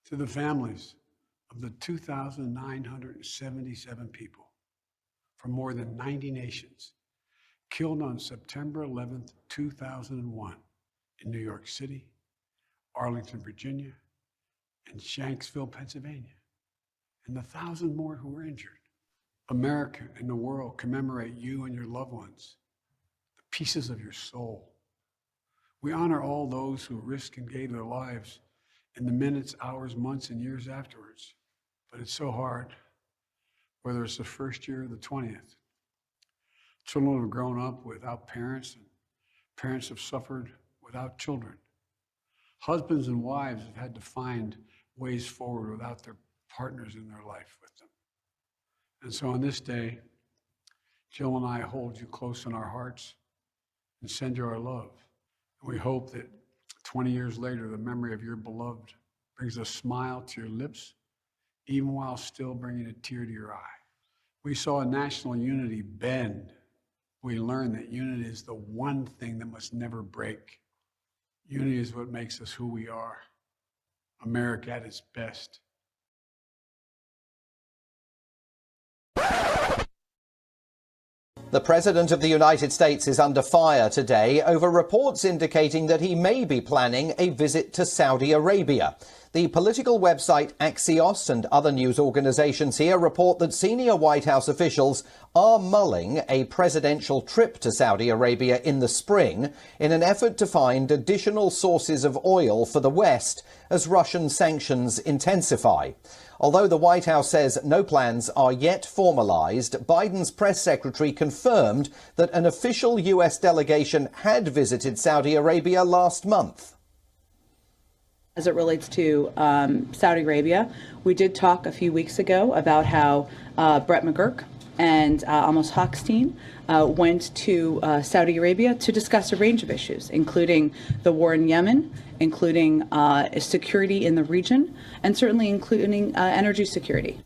To the families of the 2,977 people from more than 90 nations killed on September 11th, 2001 in New York City, Arlington, Virginia, and Shanksville, Pennsylvania, and the 1,000 more who were injured. America and the world commemorate you and your loved ones, the pieces of your soul. We honor all those who risked and gave their lives in the minutes, hours, months, and years afterwards. But it's so hard, whether it's the first year or the 20th. Children have grown up without parents, and parents have suffered without children. Husbands and wives have had to find ways forward without their partners in their life with them. And so on this day, Jill and I hold you close in our hearts and send you our love. And we hope that 20 years later, the memory of your beloved brings a smile to your lips, even while still bringing a tear to your eye. We saw national unity bend. We learned that unity is the one thing that must never break. Unity is what makes us who we are, America at its best. The President of the United States is under fire today over reports indicating that he may be planning a visit to Saudi Arabia. The political website Axios and other news organizations here report that senior White House officials are mulling a presidential trip to Saudi Arabia in the spring in an effort to find additional sources of oil for the West as Russian sanctions intensify. Although the White House says no plans are yet formalized, Biden's press secretary confirmed that an official U.S. delegation had visited Saudi Arabia last month. As it relates to Saudi Arabia, we did talk a few weeks ago about how Brett McGurk and Amos Hochstein went to Saudi Arabia to discuss a range of issues, including the war in Yemen, including security in the region, and certainly including energy security.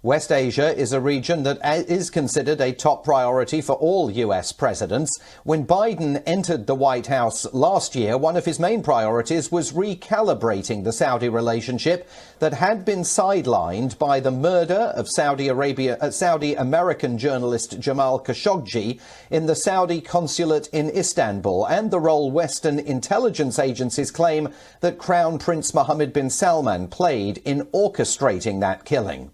West Asia is a region that is considered a top priority for all U.S. presidents. When Biden entered the White House last year, one of his main priorities was recalibrating the Saudi relationship that had been sidelined by the murder of Saudi American journalist Jamal Khashoggi in the Saudi consulate in Istanbul, and the role Western intelligence agencies claim that Crown Prince Mohammed bin Salman played in orchestrating that killing.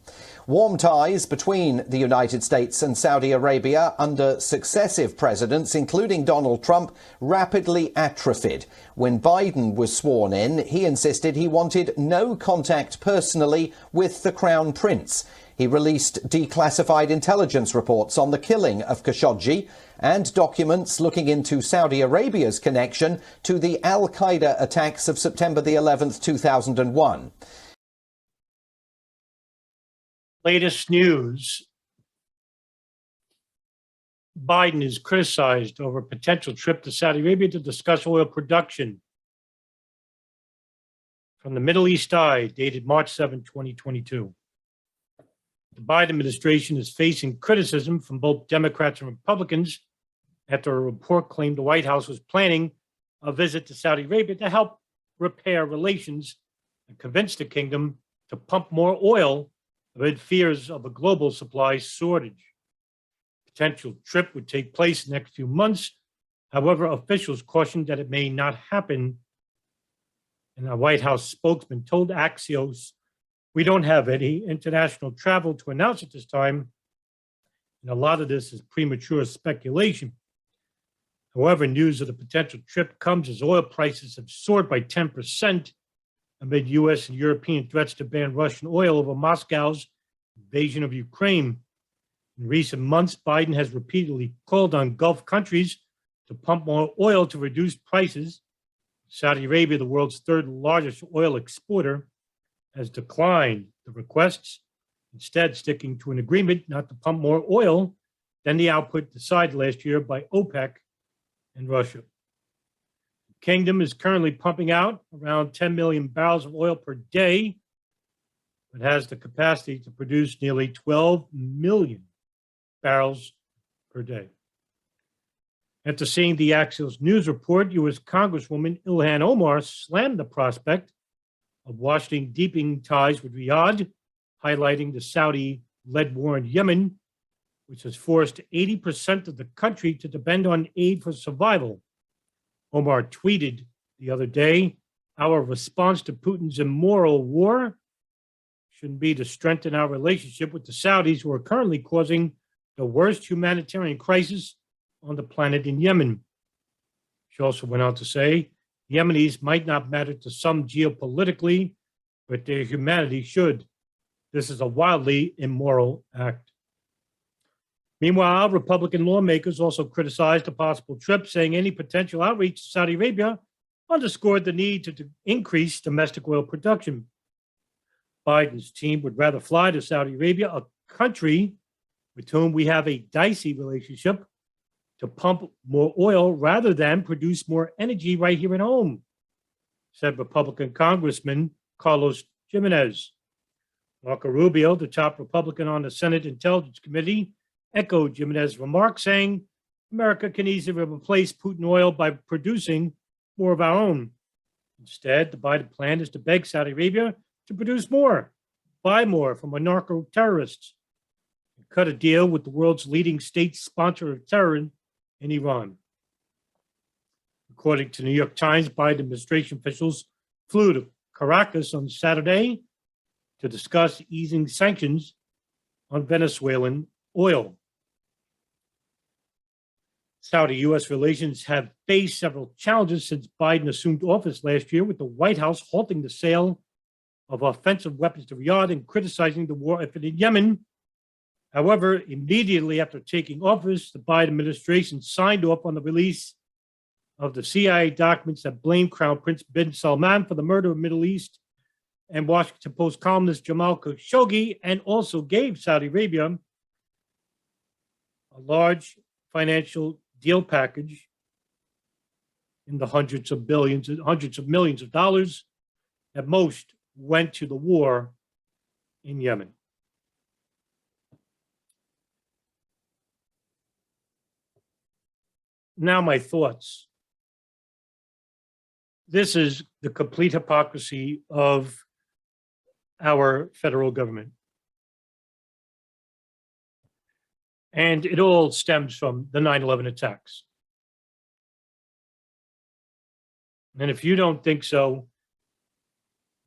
Warm ties between the United States and Saudi Arabia under successive presidents, including Donald Trump, rapidly atrophied. When Biden was sworn in, he insisted he wanted no contact personally with the Crown Prince. He released declassified intelligence reports on the killing of Khashoggi and documents looking into Saudi Arabia's connection to the al-Qaeda attacks of September the 11th, 2001. Latest news. Biden is criticized over a potential trip to Saudi Arabia to discuss oil production. From the Middle East Eye, dated March 7, 2022. The Biden administration is facing criticism from both Democrats and Republicans after a report claimed the White House was planning a visit to Saudi Arabia to help repair relations and convince the kingdom to pump more oil amid fears of a global supply shortage. Potential trip would take place in the next few months. However, officials cautioned that it may not happen. And a White House spokesman told Axios, "We don't have any international travel to announce at this time, and a lot of this is premature speculation." However, news of the potential trip comes as oil prices have soared by 10% amid U.S. and European threats to ban Russian oil over Moscow's invasion of Ukraine. In recent months, Biden has repeatedly called on Gulf countries to pump more oil to reduce prices. Saudi Arabia, the world's third largest oil exporter, has declined the requests, instead sticking to an agreement not to pump more oil than the output decided last year by OPEC and Russia. Kingdom is currently pumping out around 10 million barrels of oil per day, but has the capacity to produce nearly 12 million barrels per day. After seeing the Axios news report, U.S. Congresswoman Ilhan Omar slammed the prospect of Washington deepening ties with Riyadh, highlighting the Saudi-led war in Yemen, which has forced 80% of the country to depend on aid for survival. Omar tweeted the other day, "Our response to Putin's immoral war shouldn't be to strengthen our relationship with the Saudis, who are currently causing the worst humanitarian crisis on the planet in Yemen." She also went on to say, Yemenis might not matter to some geopolitically, but their humanity should. This is a wildly immoral act. Meanwhile, Republican lawmakers also criticized the possible trip, saying any potential outreach to Saudi Arabia underscored the need to increase domestic oil production. Biden's team would rather fly to Saudi Arabia, a country with whom we have a dicey relationship, to pump more oil rather than produce more energy right here at home, said Republican Congressman Carlos Jimenez. Marco Rubio, the top Republican on the Senate Intelligence Committee, echoed Jimenez's remarks, saying America can easily replace Putin oil by producing more of our own. Instead, the Biden plan is to beg Saudi Arabia to produce more, buy more from our narco-terrorists, and cut a deal with the world's leading state sponsor of terror in Iran. According to the New York Times, Biden administration officials flew to Caracas on Saturday to discuss easing sanctions on Venezuelan oil. Saudi-U.S. relations have faced several challenges since Biden assumed office last year, with the White House halting the sale of offensive weapons to Riyadh and criticizing the war effort in Yemen. However, immediately after taking office, the Biden administration signed off on the release of the CIA documents that blame Crown Prince bin Salman for the murder of Middle East and Washington Post columnist Jamal Khashoggi, and also gave Saudi Arabia a large financial deal package in the hundreds of millions of dollars that most went to the war in Yemen. Now, my thoughts. This is the complete hypocrisy of our federal government. And it all stems from the 9/11 attacks. And if you don't think so,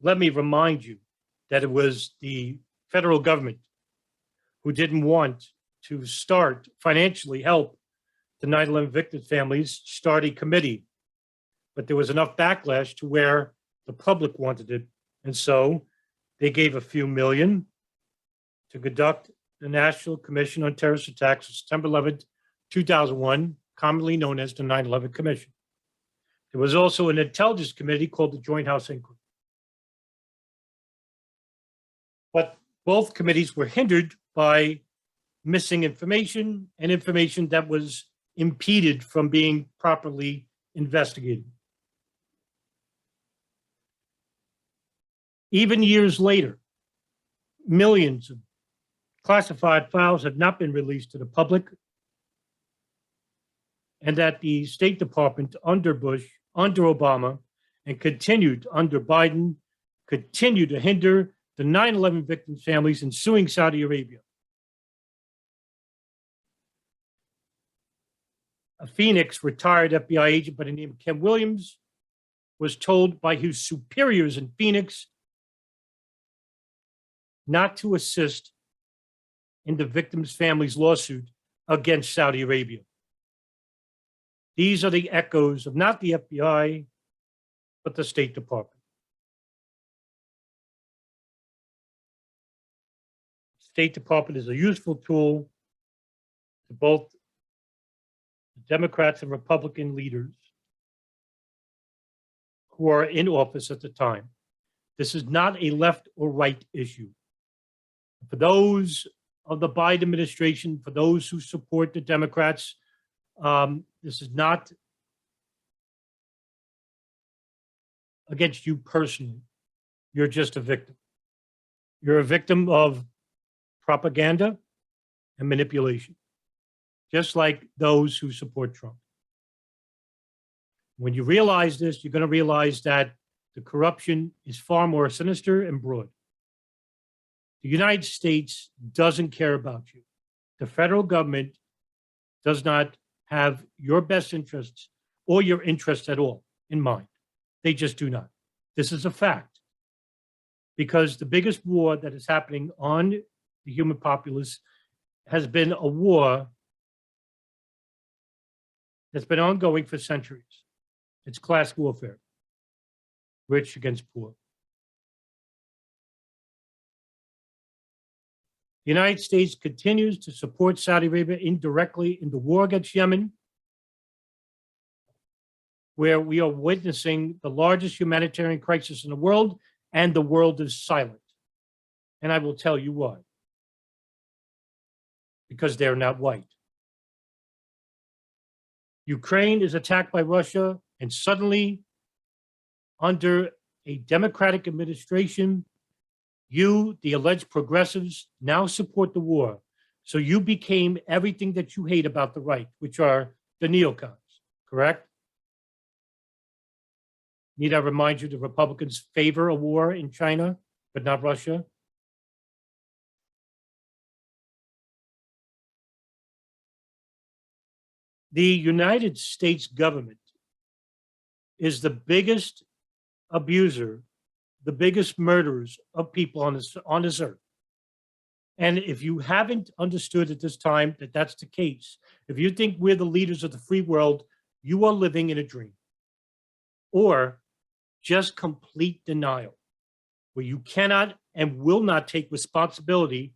let me remind you that it was the federal government who didn't want to start financially help the 9/11 victim families, start a committee. But there was enough backlash to where the public wanted it. And so they gave a few million to conduct the National Commission on Terrorist Attacks on September 11th, 2001, commonly known as the 9/11 Commission. There was also an intelligence committee called the Joint House Inquiry. But both committees were hindered by missing information and information that was impeded from being properly investigated. Even years later, millions of classified files have not been released to the public, and that the State Department under Bush, under Obama, and continued under Biden, continued to hinder the 9/11 victims' families in suing Saudi Arabia. A Phoenix retired FBI agent by the name of Ken Williams was told by his superiors in Phoenix not to assist in the victims' families' lawsuit against Saudi Arabia. These are the echoes of not the FBI, but the State Department. State Department is a useful tool to both the Democrats and Republican leaders who are in office at the time. This is not a left or right issue. For those of the Biden administration, for those who support the Democrats, this is not against you personally. You're just a victim. You're a victim of propaganda and manipulation, just like those who support Trump. When you realize this, you're going to realize that the corruption is far more sinister and broad. The United States doesn't care about you. The federal government does not have your best interests or your interests at all in mind. They just do not. This is a fact. Because the biggest war that is happening on the human populace has been a war that's been ongoing for centuries. It's class warfare, rich against poor. The United States continues to support Saudi Arabia indirectly in the war against Yemen, where we are witnessing the largest humanitarian crisis in the world, and the world is silent. And I will tell you why. Because they're not white. Ukraine is attacked by Russia, and suddenly, under a democratic administration, you, the alleged progressives, now support the war. So you became everything that you hate about the right, which are the neocons, correct? Need I remind you the Republicans favor a war in China, but not Russia? The United States government is the biggest abuser, the biggest murderers of people on this earth. And if you haven't understood at this time that that's the case, if you think we're the leaders of the free world, you are living in a dream. Or just complete denial, where you cannot and will not take responsibility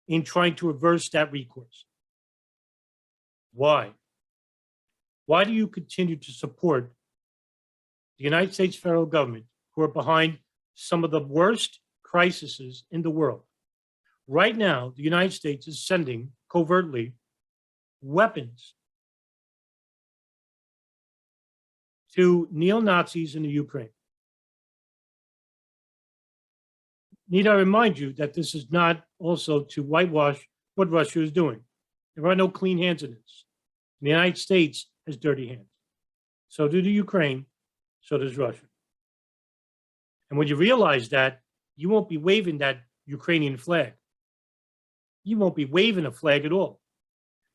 in trying to reverse that recourse. Why? Why do you continue to support the United States federal government, who are behind some of the worst crises in the world? Right now, the United States is sending covertly weapons to neo-Nazis in the Ukraine. Need I remind you that this is not also to whitewash what Russia is doing. There are no clean hands in this. The United States has dirty hands. So do the Ukraine, so does Russia. And when you realize that, you won't be waving that Ukrainian flag. You won't be waving a flag at all.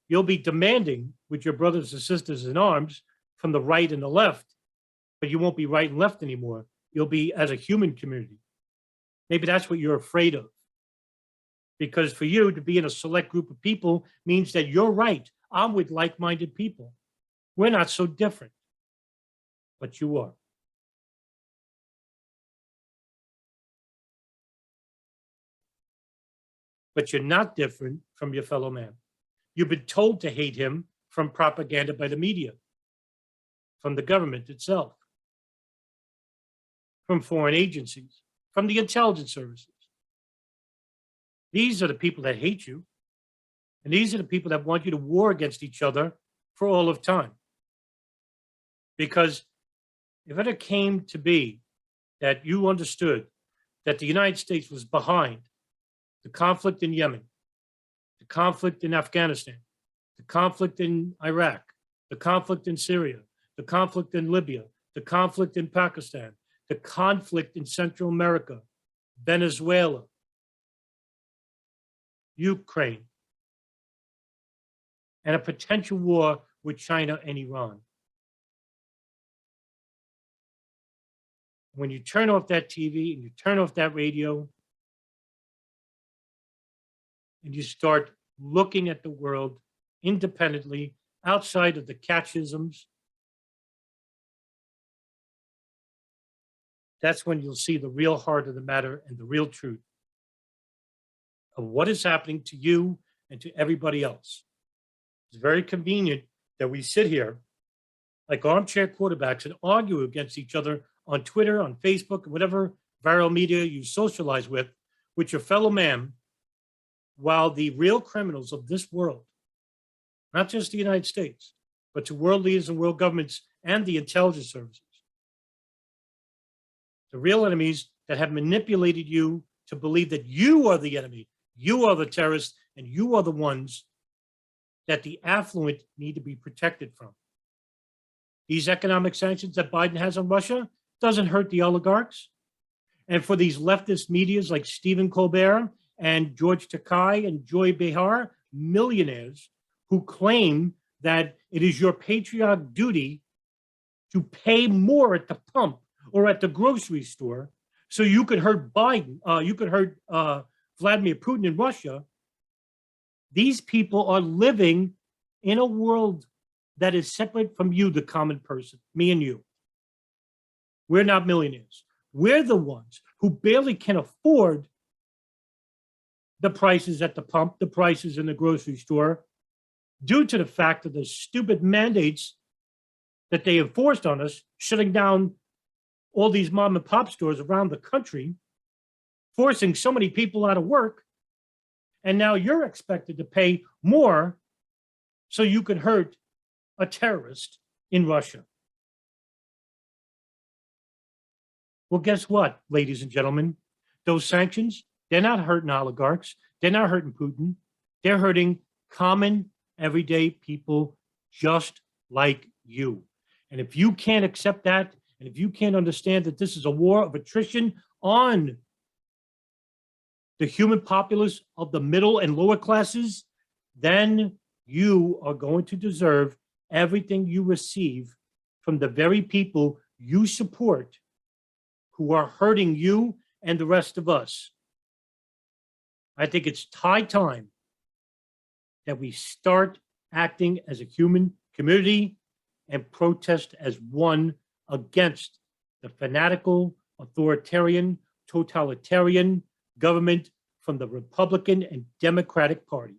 You'll be demanding with your brothers and sisters in arms from the right and the left, but you won't be right and left anymore. You'll be as a human community. Maybe that's what you're afraid of. Because for you to be in a select group of people means that you're right. I'm with like-minded people. We're not so different, but you are. But you're not different from your fellow man. You've been told to hate him from propaganda by the media, from the government itself, from foreign agencies, from the intelligence services. These are the people that hate you. And these are the people that want you to war against each other for all of time. Because if it came to be that you understood that the United States was behind the conflict in Yemen, the conflict in Afghanistan, the conflict in Iraq, the conflict in Syria, the conflict in Libya, the conflict in Pakistan, the conflict in Central America, Venezuela, Ukraine, and a potential war with China and Iran. When you turn off that TV and you turn off that radio, and you start looking at the world independently, outside of the catchisms, that's when you'll see the real heart of the matter and the real truth of what is happening to you and to everybody else. It's very convenient that we sit here like armchair quarterbacks and argue against each other on Twitter, on Facebook, and whatever viral media you socialize with your fellow man, while the real criminals of this world, not just the United States, but to world leaders and world governments and the intelligence services, the real enemies that have manipulated you to believe that you are the enemy, you are the terrorists, and you are the ones that the affluent need to be protected from. These economic sanctions that Biden has on Russia, doesn't hurt the oligarchs. And for these leftist medias like Stephen Colbert and George Takei and Joy Behar, millionaires who claim that it is your patriotic duty to pay more at the pump or at the grocery store so you could hurt Biden, you could hurt Vladimir Putin in Russia. These people are living in a world that is separate from you, the common person, me and you. We're not millionaires. We're the ones who barely can afford the prices at the pump, the prices in the grocery store, due to the fact of the stupid mandates that they enforced on us, shutting down all these mom and pop stores around the country, forcing so many people out of work. And now you're expected to pay more so you could hurt a terrorist in Russia. Well, guess what, ladies and gentlemen? Those sanctions, they're not hurting oligarchs. They're not hurting Putin. They're hurting common, everyday people just like you. And if you can't accept that, and if you can't understand that this is a war of attrition on the human populace of the middle and lower classes, then you are going to deserve everything you receive from the very people you support who are hurting you and the rest of us. I think it's high time that we start acting as a human community and protest as one against the fanatical, authoritarian, totalitarian government from the Republican and Democratic Party.